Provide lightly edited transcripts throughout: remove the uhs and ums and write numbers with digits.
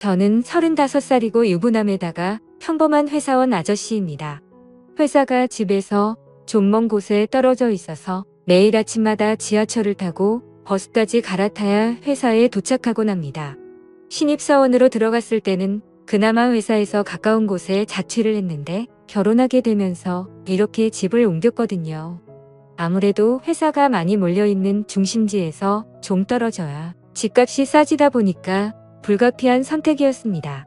저는 35살이고 유부남에다가 평범한 회사원 아저씨입니다. 회사가 집에서 좀 먼 곳에 떨어져 있어서 매일 아침마다 지하철을 타고 버스까지 갈아타야 회사에 도착하곤 합니다. 신입사원으로 들어갔을 때는 그나마 회사에서 가까운 곳에 자취를 했는데 결혼하게 되면서 이렇게 집을 옮겼거든요. 아무래도 회사가 많이 몰려있는 중심지에서 좀 떨어져야 집값이 싸지다 보니까 불가피한 선택이었습니다.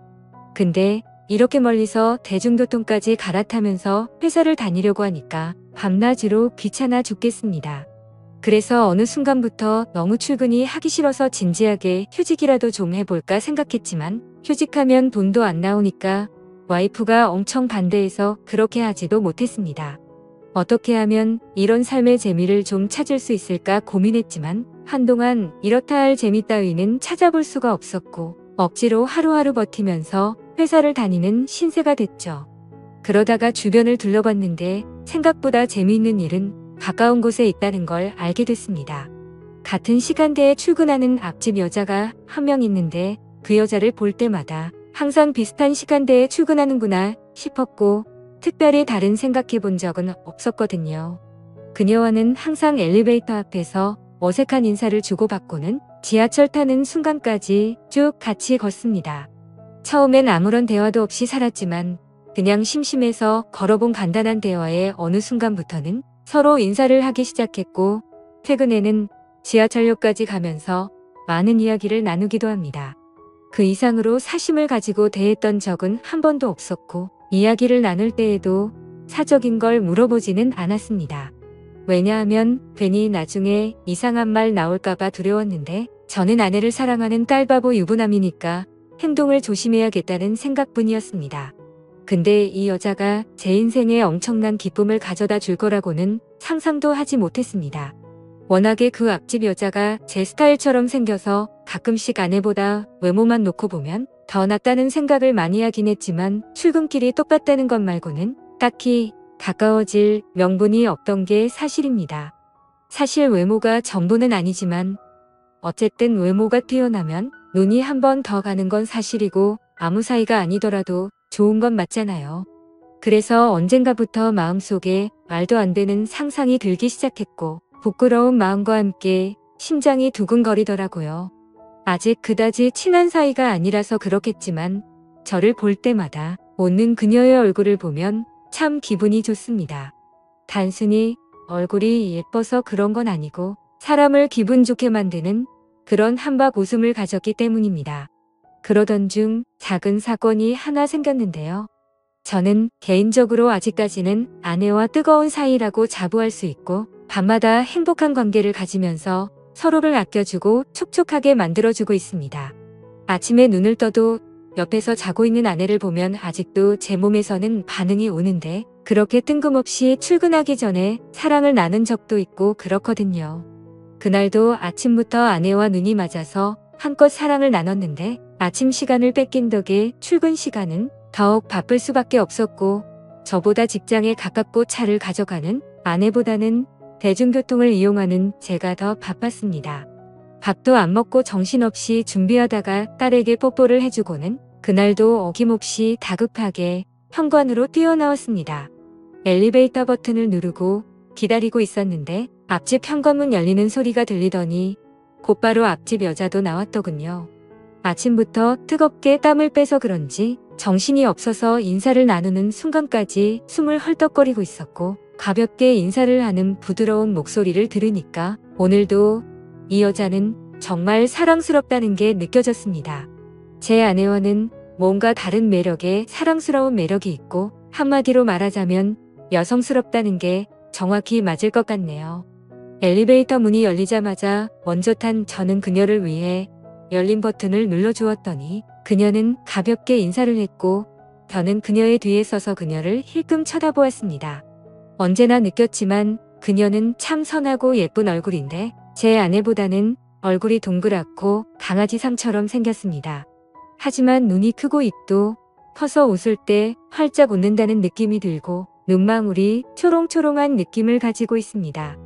근데 이렇게 멀리서 대중교통까지 갈아타면서 회사를 다니려고 하니까 밤낮으로 귀찮아 죽겠습니다. 그래서 어느 순간부터 너무 출근이 하기 싫어서 진지하게 휴직이라도 좀 해볼까 생각했지만 휴직하면 돈도 안 나오니까 와이프가 엄청 반대해서 그렇게 하지도 못했습니다. 어떻게 하면 이런 삶의 재미를 좀 찾을 수 있을까 고민했지만 한동안 이렇다 할 재미 따위는 찾아볼 수가 없었고 억지로 하루하루 버티면서 회사를 다니는 신세가 됐죠. 그러다가 주변을 둘러봤는데 생각보다 재미있는 일은 가까운 곳에 있다는 걸 알게 됐습니다. 같은 시간대에 출근하는 앞집 여자가 한 명 있는데 그 여자를 볼 때마다 항상 비슷한 시간대에 출근하는구나 싶었고 특별히 다른 생각해 본 적은 없었거든요. 그녀와는 항상 엘리베이터 앞에서 어색한 인사를 주고받고는 지하철 타는 순간까지 쭉 같이 걷습니다. 처음엔 아무런 대화도 없이 살았지만 그냥 심심해서 걸어본 간단한 대화에 어느 순간부터는 서로 인사를 하기 시작했고 퇴근에는 지하철역까지 가면서 많은 이야기를 나누기도 합니다. 그 이상으로 사심을 가지고 대했던 적은 한 번도 없었고 이야기를 나눌 때에도 사적인 걸 물어보지는 않았습니다. 왜냐하면 괜히 나중에 이상한 말 나올까봐 두려웠는데 저는 아내를 사랑하는 딸바보 유부남이니까 행동을 조심해야겠다는 생각뿐이었습니다. 근데 이 여자가 제 인생에 엄청난 기쁨을 가져다 줄 거라고는 상상도 하지 못했습니다. 워낙에 그 앞집 여자가 제 스타일처럼 생겨서 가끔씩 아내보다 외모만 놓고 보면 더 낫다는 생각을 많이 하긴 했지만 출근길이 똑같다는 것 말고는 딱히 가까워질 명분이 없던 게 사실입니다. 사실 외모가 전부는 아니지만 어쨌든 외모가 뛰어나면 눈이 한 번 더 가는 건 사실이고 아무 사이가 아니더라도 좋은 건 맞잖아요. 그래서 언젠가부터 마음속에 말도 안 되는 상상이 들기 시작했고 부끄러운 마음과 함께 심장이 두근거리더라고요. 아직 그다지 친한 사이가 아니라서 그렇겠지만 저를 볼 때마다 웃는 그녀의 얼굴을 보면 참 기분이 좋습니다. 단순히 얼굴이 예뻐서 그런 건 아니고 사람을 기분 좋게 만드는 그런 한박 웃음을 가졌기 때문입니다. 그러던 중 작은 사건이 하나 생겼는데요. 저는 개인적으로 아직까지는 아내와 뜨거운 사이라고 자부할 수 있고 밤마다 행복한 관계를 가지면서 서로를 아껴주고 촉촉하게 만들어주고 있습니다. 아침에 눈을 떠도 옆에서 자고 있는 아내를 보면 아직도 제 몸에서는 반응이 오는데 그렇게 뜬금없이 출근하기 전에 사랑을 나눈 적도 있고 그렇거든요. 그날도 아침부터 아내와 눈이 맞아서 한껏 사랑을 나눴는데 아침 시간을 뺏긴 덕에 출근 시간은 더욱 바쁠 수밖에 없었고 저보다 직장에 가깝고 차를 가져가는 아내보다는 대중교통을 이용하는 제가 더 바빴습니다. 밥도 안 먹고 정신없이 준비하다가 딸에게 뽀뽀를 해주고는 그날도 어김없이 다급하게 현관으로 뛰어나왔습니다. 엘리베이터 버튼을 누르고 기다리고 있었는데 앞집 현관문 열리는 소리가 들리더니 곧바로 앞집 여자도 나왔더군요. 아침부터 뜨겁게 땀을 빼서 그런지 정신이 없어서 인사를 나누는 순간까지 숨을 헐떡거리고 있었고 가볍게 인사를 하는 부드러운 목소리를 들으니까 오늘도 이 여자는 정말 사랑스럽다는 게 느껴졌습니다. 제 아내와는 뭔가 다른 매력에 사랑스러운 매력이 있고 한마디로 말하자면 여성스럽다는 게 정확히 맞을 것 같네요. 엘리베이터 문이 열리자마자 먼저 탄 저는 그녀를 위해 열린 버튼을 눌러주었더니 그녀는 가볍게 인사를 했고 저는 그녀의 뒤에 서서 그녀를 힐끔 쳐다보았습니다. 언제나 느꼈지만 그녀는 참 선하고 예쁜 얼굴인데 제 아내보다는 얼굴이 동그랗고 강아지 상처럼 생겼습니다. 하지만 눈이 크고 입도 커서 웃을 때 활짝 웃는다는 느낌이 들고 눈망울이 초롱초롱한 느낌을 가지고 있습니다.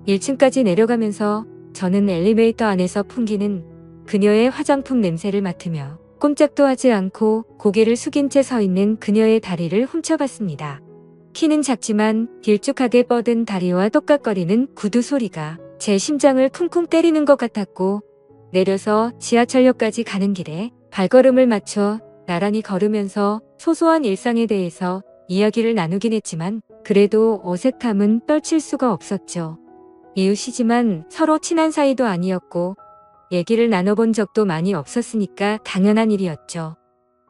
1층까지 내려가면서 저는 엘리베이터 안에서 풍기는 그녀의 화장품 냄새를 맡으며 꼼짝도 하지 않고 고개를 숙인 채 서 있는 그녀의 다리를 훔쳐봤습니다. 키는 작지만 길쭉하게 뻗은 다리와 똑깍거리는 구두 소리가 제 심장을 쿵쿵 때리는 것 같았고, 내려서 지하철역까지 가는 길에 발걸음을 맞춰 나란히 걸으면서 소소한 일상에 대해서 이야기를 나누긴 했지만 그래도 어색함은 떨칠 수가 없었죠. 이웃이지만 서로 친한 사이도 아니었고 얘기를 나눠본 적도 많이 없었으니까 당연한 일이었죠.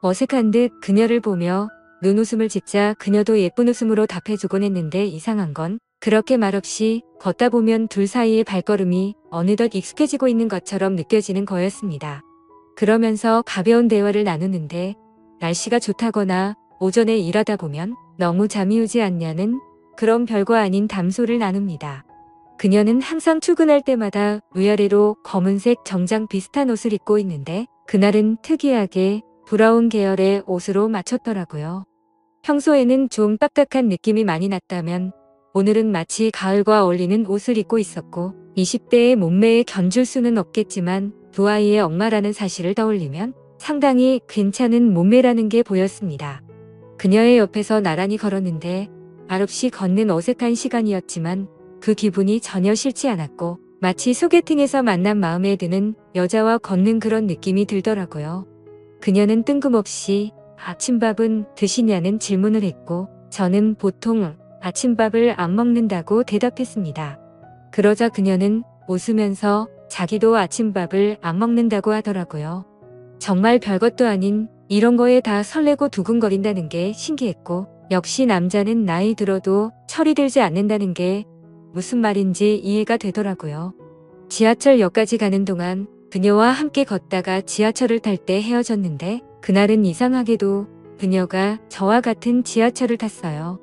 어색한 듯 그녀를 보며 눈웃음을 짓자 그녀도 예쁜 웃음으로 답해주곤 했는데 이상한 건 그렇게 말없이 걷다 보면 둘 사이의 발걸음이 어느덧 익숙해지고 있는 것처럼 느껴지는 거였습니다. 그러면서 가벼운 대화를 나누는데 날씨가 좋다거나 오전에 일하다 보면 너무 잠이 오지 않냐는 그런 별거 아닌 담소를 나눕니다. 그녀는 항상 출근할 때마다 위아래로 검은색 정장 비슷한 옷을 입고 있는데 그날은 특이하게 브라운 계열의 옷으로 맞췄더라고요. 평소에는 좀 딱딱한 느낌이 많이 났다면 오늘은 마치 가을과 어울리는 옷을 입고 있었고 20대의 몸매에 견줄 수는 없겠지만 두 아이의 엄마라는 사실을 떠올리면 상당히 괜찮은 몸매라는 게 보였습니다. 그녀의 옆에서 나란히 걸었는데 말없이 걷는 어색한 시간이었지만 그 기분이 전혀 싫지 않았고 마치 소개팅에서 만난 마음에 드는 여자와 걷는 그런 느낌이 들더라고요. 그녀는 뜬금없이 아침밥은 드시냐는 질문을 했고 저는 보통 아침밥을 안 먹는다고 대답했습니다. 그러자 그녀는 웃으면서 자기도 아침밥을 안 먹는다고 하더라고요. 정말 별것도 아닌 이런 거에 다 설레고 두근거린다는 게 신기했고 역시 남자는 나이 들어도 철이 들지 않는다는 게 무슨 말인지 이해가 되더라고요. 지하철역까지 가는 동안 그녀와 함께 걷다가 지하철을 탈 때 헤어졌는데 그날은 이상하게도 그녀가 저와 같은 지하철을 탔어요.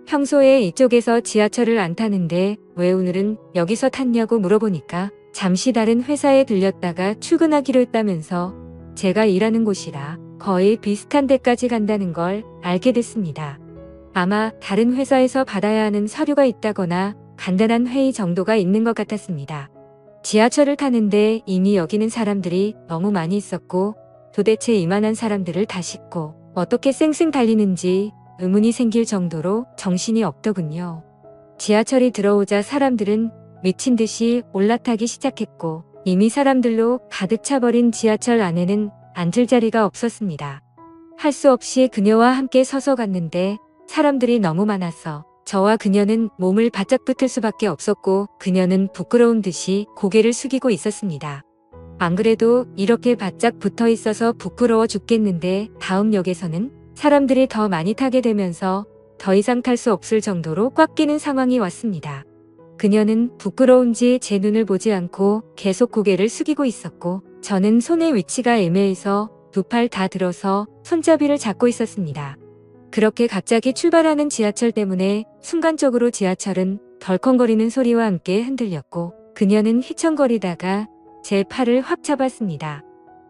평소에 이쪽에서 지하철을 안 타는데 왜 오늘은 여기서 탔냐고 물어보니까 잠시 다른 회사에 들렸다가 출근하기로 했다면서 제가 일하는 곳이라 거의 비슷한 데까지 간다는 걸 알게 됐습니다. 아마 다른 회사에서 받아야 하는 서류가 있다거나 간단한 회의 정도가 있는 것 같았습니다. 지하철을 타는데 이미 여기는 사람들이 너무 많이 있었고 도대체 이만한 사람들을 다 싣고 어떻게 쌩쌩 달리는지 의문이 생길 정도로 정신이 없더군요. 지하철이 들어오자 사람들은 미친 듯이 올라타기 시작했고 이미 사람들로 가득 차버린 지하철 안에는 앉을 자리가 없었습니다. 할 수 없이 그녀와 함께 서서 갔는데 사람들이 너무 많아서 저와 그녀는 몸을 바짝 붙을 수밖에 없었고 그녀는 부끄러운 듯이 고개를 숙이고 있었습니다. 안 그래도 이렇게 바짝 붙어 있어서 부끄러워 죽겠는데 다음 역에서는 사람들이 더 많이 타게 되면서 더 이상 탈 수 없을 정도로 꽉 끼는 상황이 왔습니다. 그녀는 부끄러운지 제 눈을 보지 않고 계속 고개를 숙이고 있었고 저는 손의 위치가 애매해서 두 팔 다 들어서 손잡이를 잡고 있었습니다. 그렇게 갑자기 출발하는 지하철 때문에 순간적으로 지하철은 덜컹거리는 소리와 함께 흔들렸고 그녀는 휘청거리다가 제 팔을 확 잡았습니다.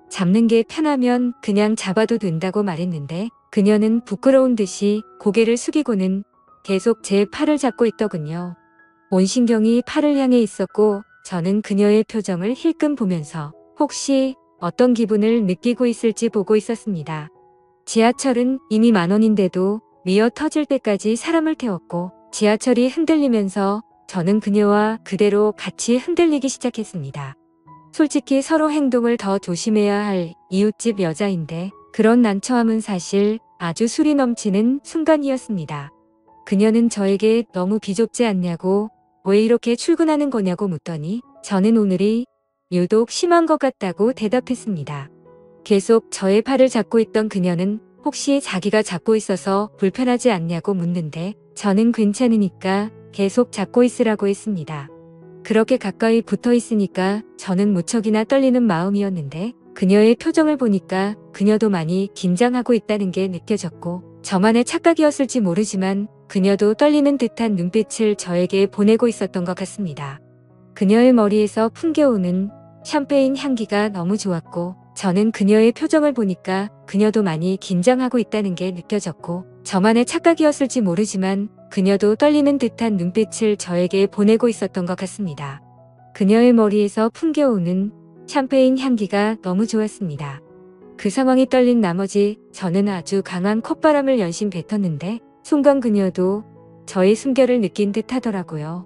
잡는 게 편하면 그냥 잡아도 된다고 말했는데 그녀는 부끄러운 듯이 고개를 숙이고는 계속 제 팔을 잡고 있더군요. 온 신경이 팔을 향해 있었고 저는 그녀의 표정을 힐끔 보면서 혹시 어떤 기분을 느끼고 있을지 보고 있었습니다. 지하철은 이미 10,000원인데도 미어 터질 때까지 사람을 태웠고 지하철이 흔들리면서 저는 그녀와 그대로 같이 흔들리기 시작했습니다. 솔직히 서로 행동을 더 조심해야 할 이웃집 여자인데 그런 난처함은 사실 아주 술이 넘치는 순간이었습니다. 그녀는 저에게 너무 비좁지 않냐고 왜 이렇게 출근하는 거냐고 묻더니 저는 오늘이 유독 심한 것 같다고 대답했습니다. 계속 저의 팔을 잡고 있던 그녀는 혹시 자기가 잡고 있어서 불편하지 않냐고 묻는데 저는 괜찮으니까 계속 잡고 있으라고 했습니다. 그렇게 가까이 붙어 있으니까 저는 무척이나 떨리는 마음이었는데 그녀의 표정을 보니까 그녀도 많이 긴장하고 있다는 게 느껴졌고 저만의 착각이었을지 모르지만 그녀도 떨리는 듯한 눈빛을 저에게 보내고 있었던 것 같습니다. 그녀의 머리에서 풍겨오는 샴페인 향기가 너무 좋았고 저는 그녀의 표정을 보니까 그녀도 많이 긴장하고 있다는 게 느껴졌고 저만의 착각이었을지 모르지만 그녀도 떨리는 듯한 눈빛을 저에게 보내고 있었던 것 같습니다. 그녀의 머리에서 풍겨오는 샴페인 향기가 너무 좋았습니다. 그 상황이 떨린 나머지 저는 아주 강한 콧바람을 연신 뱉었는데 순간 그녀도 저의 숨결을 느낀 듯 하더라고요.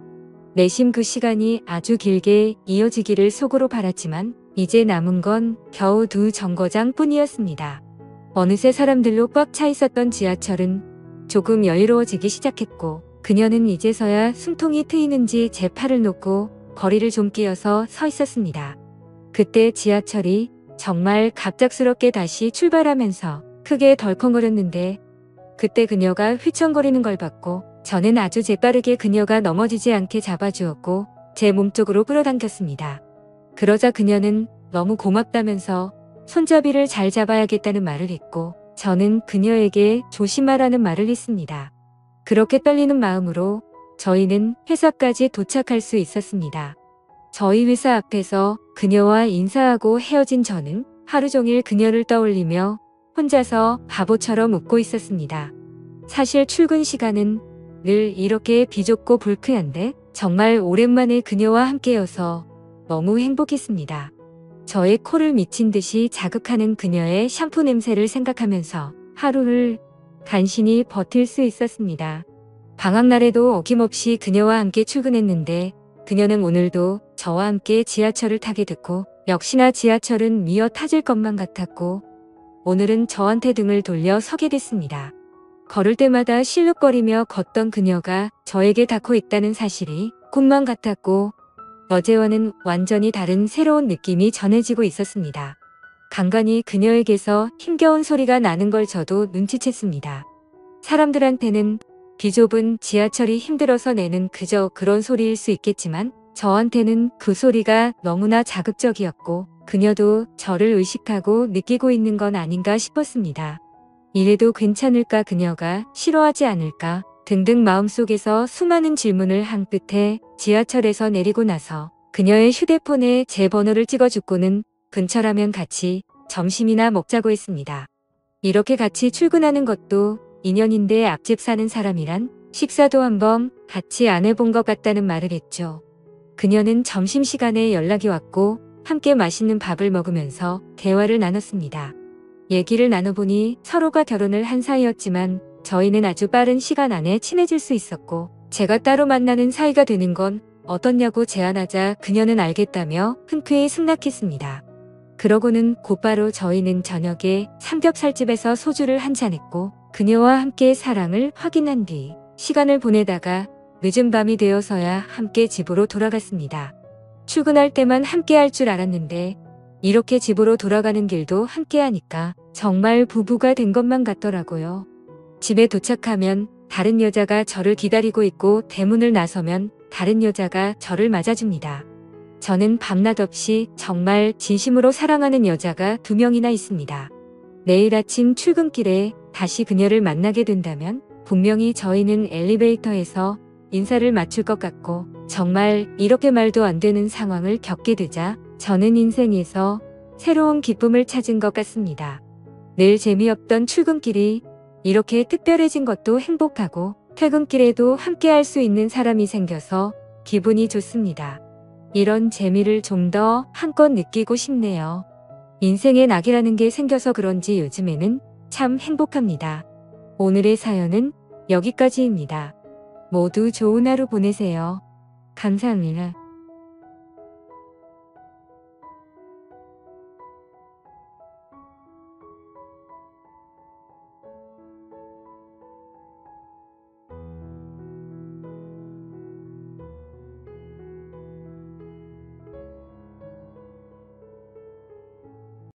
내심 그 시간이 아주 길게 이어지기를 속으로 바랐지만 이제 남은 건 겨우 2정거장 뿐이었습니다. 어느새 사람들로 꽉 차 있었던 지하철은 조금 여유로워지기 시작했고 그녀는 이제서야 숨통이 트이는지 제 팔을 놓고 거리를 좀 끼어서 서 있었습니다. 그때 지하철이 정말 갑작스럽게 다시 출발하면서 크게 덜컹거렸는데 그때 그녀가 휘청거리는 걸 봤고 저는 아주 재빠르게 그녀가 넘어지지 않게 잡아주었고 제 몸쪽으로 끌어당겼습니다. 그러자 그녀는 너무 고맙다면서 손잡이를 잘 잡아야겠다는 말을 했고 저는 그녀에게 조심하라는 말을 했습니다. 그렇게 떨리는 마음으로 저희는 회사까지 도착할 수 있었습니다. 저희 회사 앞에서 그녀와 인사하고 헤어진 저는 하루 종일 그녀를 떠올리며 혼자서 바보처럼 웃고 있었습니다. 사실 출근 시간은 늘 이렇게 비좁고 불쾌한데 정말 오랜만에 그녀와 함께여서 너무 행복했습니다. 저의 코를 미친 듯이 자극하는 그녀의 샴푸 냄새를 생각하면서 하루를 간신히 버틸 수 있었습니다. 방학날에도 어김없이 그녀와 함께 출근했는데 그녀는 오늘도 저와 함께 지하철을 타게 됐고 역시나 지하철은 미어 터질 것만 같았고 오늘은 저한테 등을 돌려 서게 됐습니다. 걸을 때마다 실룩거리며 걷던 그녀가 저에게 닿고 있다는 사실이 꿈만 같았고 어제와는 완전히 다른 새로운 느낌이 전해지고 있었습니다. 간간히 그녀에게서 힘겨운 소리가 나는 걸 저도 눈치챘습니다. 사람들한테는 비좁은 지하철이 힘들어서 내는 그저 그런 소리일 수 있겠지만 저한테는 그 소리가 너무나 자극적이었고 그녀도 저를 의식하고 느끼고 있는 건 아닌가 싶었습니다. 이래도 괜찮을까, 그녀가 싫어하지 않을까 등등 마음속에서 수많은 질문을 한 끝에 지하철에서 내리고 나서 그녀의 휴대폰에 제 번호를 찍어주고는 근처라면 같이 점심이나 먹자고 했습니다. 이렇게 같이 출근하는 것도 인연인데 앞집 사는 사람이란 식사도 한번 같이 안 해본 것 같다는 말을 했죠. 그녀는 점심시간에 연락이 왔고 함께 맛있는 밥을 먹으면서 대화를 나눴습니다. 얘기를 나눠보니 서로가 결혼을 한 사이였지만 저희는 아주 빠른 시간 안에 친해질 수 있었고 제가 따로 만나는 사이가 되는 건 어떻냐고 제안하자 그녀는 알겠다며 흔쾌히 승낙했습니다. 그러고는 곧바로 저희는 저녁에 삼겹살집에서 소주를 한잔했고 그녀와 함께 사랑을 확인한 뒤 시간을 보내다가 늦은 밤이 되어서야 함께 집으로 돌아갔습니다. 출근할 때만 함께 할 줄 알았는데 이렇게 집으로 돌아가는 길도 함께 하니까 정말 부부가 된 것만 같더라고요. 집에 도착하면 다른 여자가 저를 기다리고 있고 대문을 나서면 다른 여자가 저를 맞아줍니다. 저는 밤낮 없이 정말 진심으로 사랑하는 여자가 2명이나 있습니다. 내일 아침 출근길에 다시 그녀를 만나게 된다면 분명히 저희는 엘리베이터에서 인사를 맞출 것 같고 정말 이렇게 말도 안 되는 상황을 겪게 되자 저는 인생에서 새로운 기쁨을 찾은 것 같습니다. 늘 재미없던 출근길이 이렇게 특별해진 것도 행복하고 퇴근길에도 함께 할 수 있는 사람이 생겨서 기분이 좋습니다. 이런 재미를 좀 더 한껏 느끼고 싶네요. 인생에 낙이라는 게 생겨서 그런지 요즘에는 참 행복합니다. 오늘의 사연은 여기까지입니다. 모두 좋은 하루 보내세요. 감사합니다.